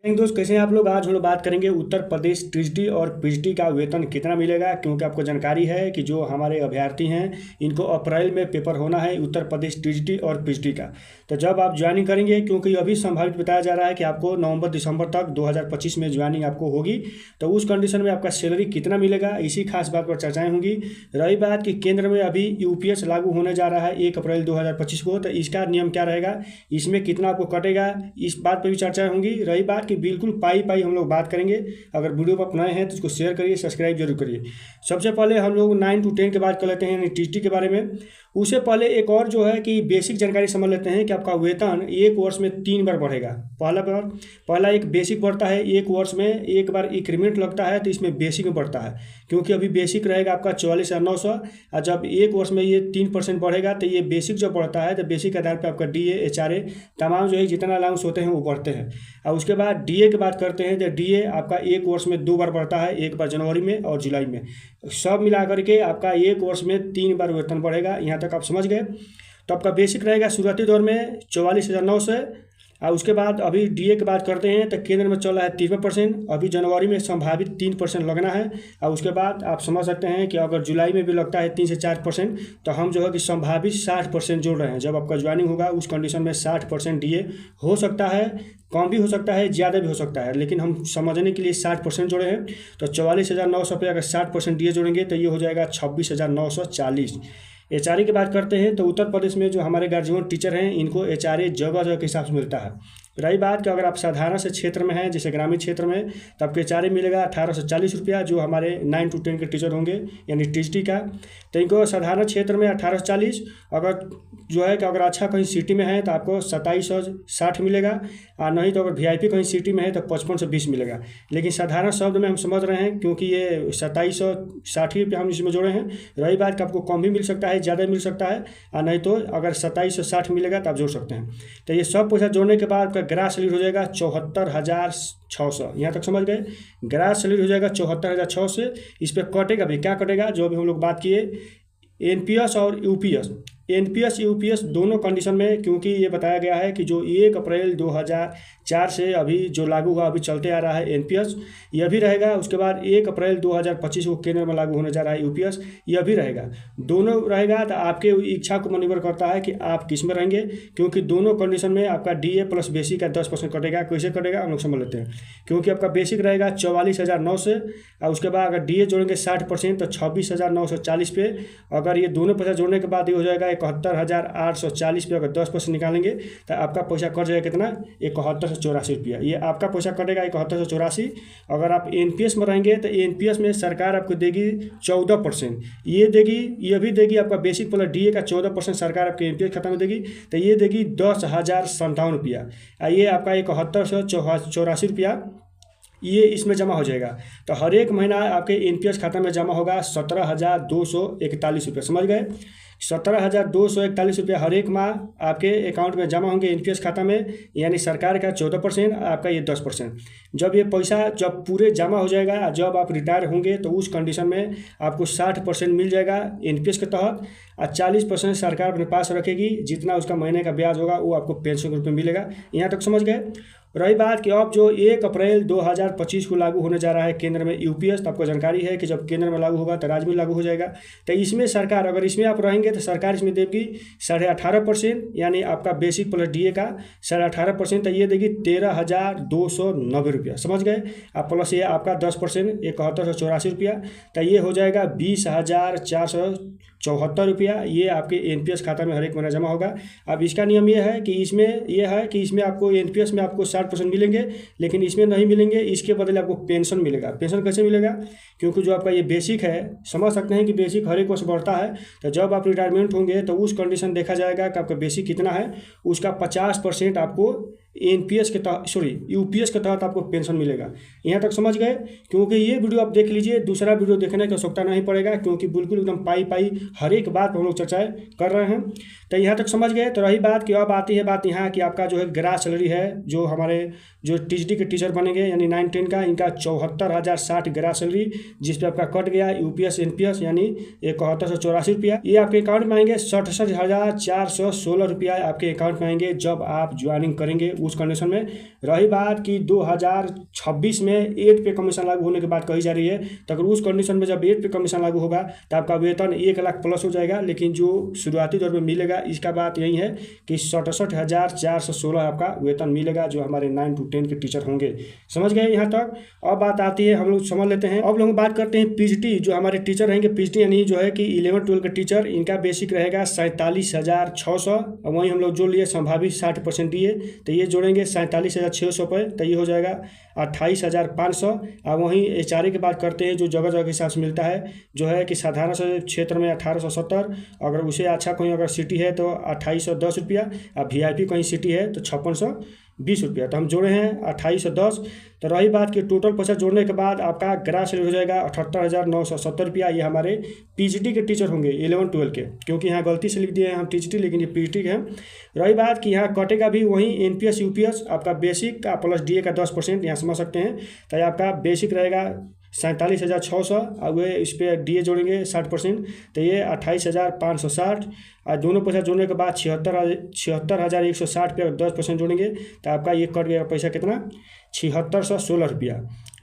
दोस्त, कैसे हैं आप लोग। आज हम लोग बात करेंगे उत्तर प्रदेश टीजीटी और पीजीटी का वेतन कितना मिलेगा। क्योंकि आपको जानकारी है कि जो हमारे अभ्यर्थी हैं इनको अप्रैल में पेपर होना है उत्तर प्रदेश टीजीटी और पीजीटी का। तो जब आप ज्वाइनिंग करेंगे, क्योंकि अभी संभावित बताया जा रहा है कि आपको नवंबर दिसंबर तक 2025 में ज्वाइनिंग आपको होगी, तो उस कंडीशन में आपका सैलरी कितना मिलेगा, इसी खास बात पर चर्चाएँ होंगी। रही बात कि केंद्र में अभी यूपीएस लागू होने जा रहा है 1 अप्रैल 2025 को, तो इसका नियम क्या रहेगा, इसमें कितना आपको कटेगा, इस बात पर भी चर्चा होंगी। रही बात कि बिल्कुल पाई पाई हम लोग बात करेंगे। अगर वीडियो पर नए हैं तो इसको शेयर करिए, सब्सक्राइब जरूर करिए। सबसे पहले हम लोग 9 से 10 के बात कर लेते हैं, यानी टीजीटी के बारे में। उससे पहले एक और जो है कि बेसिक जानकारी समझ लेते हैं कि आपका वेतन एक वर्ष में 3 बार बढ़ेगा। पहला एक बेसिक बढ़ता है, एक वर्ष में एक बार इंक्रीमेंट लगता है, तो इसमें बेसिक में बढ़ता है। क्योंकि अभी बेसिक रहेगा आपका 44,900, और जब एक वर्ष में ये 3% बढ़ेगा तो ये बेसिक जब बढ़ता है तो बेसिक के आधार पर आपका डीए एचआरए तमाम जो है जितना अलाउंस होते हैं वो बढ़ते हैं। और उसके बाद डीए की बात करते हैं तो डीए आपका एक वर्ष में 2 बार बढ़ता है, एक बार जनवरी में और जुलाई में। सब मिला करके आपका एक वर्ष में 3 बार वेतन बढ़ेगा। यहाँ तक आप समझ गए। तो आपका बेसिक रहेगा शुरुआती दौर में 44,900, और उसके बाद अभी डीए की बात करते हैं तो केंद्र में चल रहा है 53%, अभी जनवरी में संभावित 3% लगना है। और उसके बाद आप समझ सकते हैं कि अगर जुलाई में भी लगता है 3 से 4%, तो हम जो है कि संभावित 60% जोड़ रहे हैं। जब आपका ज्वाइनिंग होगा उस कंडीशन में 60% डीए हो सकता है, कम भी हो सकता है, ज़्यादा भी हो सकता है, लेकिन हम समझने के लिए 60% जोड़े हैं। तो 44,900 पे अगर 60% डीए जोड़ेंगे तो ये हो जाएगा 26,940। एचआरए की बात करते हैं तो उत्तर प्रदेश में जो हमारे गार्जियन टीचर हैं इनको एचआरए जगह जगह के हिसाब से मिलता है। रही बात कि अगर आप साधारण से क्षेत्र में हैं, जैसे ग्रामीण क्षेत्र में, तो आपको एचआरए मिलेगा 1840 रुपया, जो हमारे 9 से 10 के टीचर होंगे यानी टीजीटी का। तो इनको साधारण क्षेत्र में 1840, अगर जो है कि अगर अच्छा कहीं सिटी में है तो आपको 2760 मिलेगा, और नहीं तो अगर वीआईपी कहीं सिटी में है तो 55 से 20 मिलेगा। लेकिन साधारण शब्द में हम समझ रहे हैं क्योंकि ये 2760 रुपया हम इसमें जोड़े हैं। रही बात कि आपको कम भी मिल सकता है, ज़्यादा मिल सकता है, और नहीं तो अगर 2760 मिलेगा तो आप जोड़ सकते हैं। तो ये सब पैसा जोड़ने के बाद ग्रास सैलरी हो जाएगा 74,600। यहाँ तक समझ गए। ग्रास सैलरी हो जाएगा 74,600। इस पर कटेगा भी, क्या कटेगा, जो भी हम लोग बात किए एनपीएस और यूपीएस। एनपीएस यूपीएस दोनों कंडीशन में, क्योंकि ये बताया गया है कि जो 1 अप्रैल 2004 से अभी जो लागू हुआ, अभी चलते आ रहा है एनपीएस, यह भी रहेगा। उसके बाद 1 अप्रैल 2025 को केंद्र में लागू होने जा रहा है यूपीएस, यह भी रहेगा। दोनों रहेगा तो आपके इच्छा को निर्भर करता है कि आप किस में रहेंगे, क्योंकि दोनों कंडीशन में आपका डीए प्लस बेसिक का 10% कटेगा। कैसे कटेगा हम लोग समझ लेते हैं। क्योंकि आपका बेसिक रहेगा 44,900, और उसके बाद अगर डीए जोड़ेंगे 60% तो 26,940 पे। अगर ये दोनों पैसा जोड़ने के बाद ये हो जाएगा 71,840 पे। अगर 10% निकालेंगे तो आपका पैसा कट जाएगा कितना, 7184 रुपया। ये आपका पैसा कटेगा 7184। अगर आप एनपीएस में रहेंगे तो एनपीएस में सरकार आपको देगी 14%, ये देगी, ये भी देगी आपका बेसिक प्लस डीए का 14% सरकार आपके एनपीएस खाता में देगी, तो ये देगी 10,057 रुपया। ये आपका 7184 रुपया ये इसमें जमा हो जाएगा। तो हर एक महीना आपके एनपीएस खाता में जमा होगा 17,241 रुपये। समझ गए। 17,241 रुपये हर एक माह आपके अकाउंट में जमा होंगे एनपीएस खाता में, यानी सरकार का 14%, आपका ये 10%। जब ये पैसा जब पूरे जमा हो जाएगा, जब आप रिटायर होंगे तो उस कंडीशन में आपको 60% मिल जाएगा एनपीएस के तहत, और 40% सरकार अपने पास रखेगी। जितना उसका महीने का ब्याज होगा वो आपको पेंशन के रूप में मिलेगा। यहाँ तक समझ गए। रही बात कि अब जो 1 अप्रैल 2025 को लागू होने जा रहा है केंद्र में यूपीएस, तो आपको जानकारी है कि जब केंद्र में लागू होगा तो राज्य में लागू हो जाएगा। तो इसमें सरकार, अगर इसमें आप रहेंगे तो सरकार इसमें देगी 18.5%, यानी आपका बेसिक प्लस डीए का 18.5%, तो ये देगी 13,290 रुपया। समझ गए। अब प्लस ये आपका 10% 7184 रुपया, तो ये हो जाएगा 20,474 रुपया। ये आपके एनपीएस खाता में हर एक महीना जमा होगा। अब इसका नियम ये है कि इसमें आपको एनपीएस में आपको 60% मिलेंगे, लेकिन इसमें नहीं मिलेंगे। इसके बदले आपको पेंशन मिलेगा। पेंशन कैसे मिलेगा, क्योंकि जो आपका ये बेसिक है, समझ सकते हैं कि बेसिक हर एक वर्ष बढ़ता है। तो जब आप रिटायरमेंट होंगे तो उस कंडीशन देखा जाएगा कि आपका बेसिक कितना है, उसका 50% आपको एनपीएस के तहत यूपीएस के तहत आपको पेंशन मिलेगा। यहाँ तक समझ गए। क्योंकि ये वीडियो आप देख लीजिए, दूसरा वीडियो देखने की आवश्यकता नहीं पड़ेगा, क्योंकि बिल्कुल एकदम पाई हर एक बात पर हम लोग चर्चाएँ कर रहे हैं। तो यहाँ तक समझ गए। तो रही बात कि अब आती है बात यहाँ कि आपका जो है ग्रास सैलरी है, जो हमारे जो टीजीटी के टीचर बनेंगे यानी 9 10 का, इनका 74,060 ग्रास सैलरी, जिस पे आपका कट गया यूपीएस एनपीएस यानी 7184 रुपया। ये आपके अकाउंट में आएंगे 67,416 रुपया आपके अकाउंट में आएंगे जब आप ज्वाइनिंग करेंगे उस कंडीशन में। रही बात कि 2026 में 8 पे कमीशन लागू होने की बात कही जा रही है, तो अगर उस कंडीशन में जब 8 पे कमीशन लागू होगा तो आपका वेतन 1 लाख प्लस हो जाएगा। लेकिन जो शुरुआती दौर में मिलेगा इसका बात यही है कि 67,416 आपका वेतन मिलेगा, जो हमारे 9 to 10 के टीचर होंगे। समझ गए यहाँ तक। अब बात आती है, हम लोग समझ लेते हैं। अब लोग बात करते हैं पीजीटी, जो हमारे टीचर रहेंगे पीजीटी यानी जो है कि 11-12 के टीचर, इनका बेसिक रहेगा 47,600। वहीं हम लोग जोड़ लिए संभावित 60% दिए, तो ये जोड़ेंगे 47,600 पे, तो ये हो जाएगा 28,500। और वहीं एचआरए की बात करते हैं, जो जगह जगह के हिसाब से मिलता है, जो है कि साधारण से क्षेत्र में 1870, अगर उसे अच्छा कोई अगर सिटी है तो 2810 रुपया, और वीआईपी कहीं सिटी है तो 5620 रुपया। तो हम जोड़े हैं 2810। तो रही बात कि टोटल पैसा जोड़ने के बाद आपका ग्रास सैलरी हो जाएगा 78,970 रुपया। ये हमारे पीजीटी के टीचर होंगे 11-12 के, क्योंकि यहाँ गलती से लिख दिए हैं हम टीजीटी, लेकिन ये पीजीटी के हैं। रही बात कि यहाँ कटेगा भी वहीं एनपीएस यूपीएस आपका बेसिक का प्लस डीए का 10%, यहाँ समझ सकते हैं। तो ये आपका बेसिक रहेगा 47,600, और वे इस पर डीए जोड़ेंगे 60%, तो ये 28,560। और दोनों पैसा जोड़ने के बाद 76,160 पे 10% जोड़ेंगे तो आपका ये कट गया पैसा कितना, 7616 रुपया।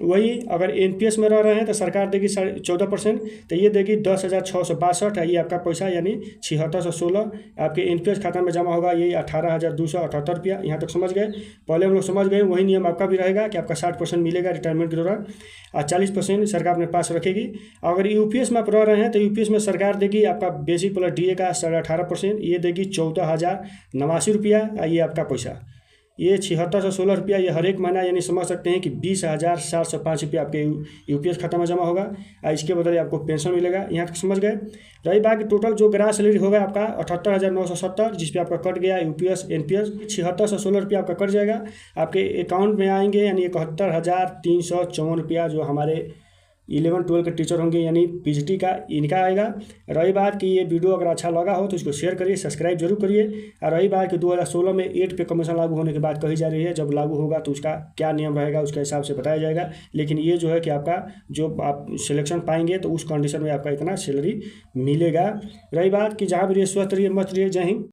वही अगर एनपीएस में रह रहे हैं तो सरकार देगी 14%, तो ये देगी 10,662 है। ये आपका पैसा यानी 7616 आपके एनपीएस खाता में जमा होगा, यही 18,278 रुपया। यहाँ तक समझ गए। पहले हम लोग समझ गए, वही नियम आपका भी रहेगा कि आपका 60% मिलेगा रिटायरमेंट के दौरान, और 40% सरकार अपने पास रखेगी। अगर यूपीएस में आप रह रहे हैं तो यूपीएस में सरकार देगी आपका बेसिक प्लस डीए का 18%, ये देगी 14,089 रुपया। ये आपका पैसा ये 7616 रुपया, ये हर एक महीना यानी समझ सकते हैं कि 20,705 रुपया आपके यूपीएस खाता में जमा होगा, और इसके बदले आपको पेंशन मिलेगा। यहाँ तक समझ गए। रही बाकी टोटल जो ग्रास सैलरी होगा आपका 78,970, जिस पे आपका कट गया यूपीएस एनपीएस 7616 रुपया आपका कट जाएगा, आपके अकाउंट में आएंगे यानी 71,354 रुपया, जो हमारे 11-12 के टीचर होंगे यानी पीजीटी का, इनका आएगा। रही बात कि ये वीडियो अगर अच्छा लगा हो तो इसको शेयर करिए, सब्सक्राइब जरूर करिए। और रही बात कि 2016 में 8 पे कमीशन लागू होने की बात कही जा रही है, जब लागू होगा तो उसका क्या नियम रहेगा उसके हिसाब से बताया जाएगा। लेकिन ये जो है कि आपका जो आप सिलेक्शन पाएंगे तो उस कंडीशन में आपका इतना सैलरी मिलेगा। रही बात कि जहाँ भी रहिए स्वस्थ रहिए, मस्त रहिए। जय हिंद।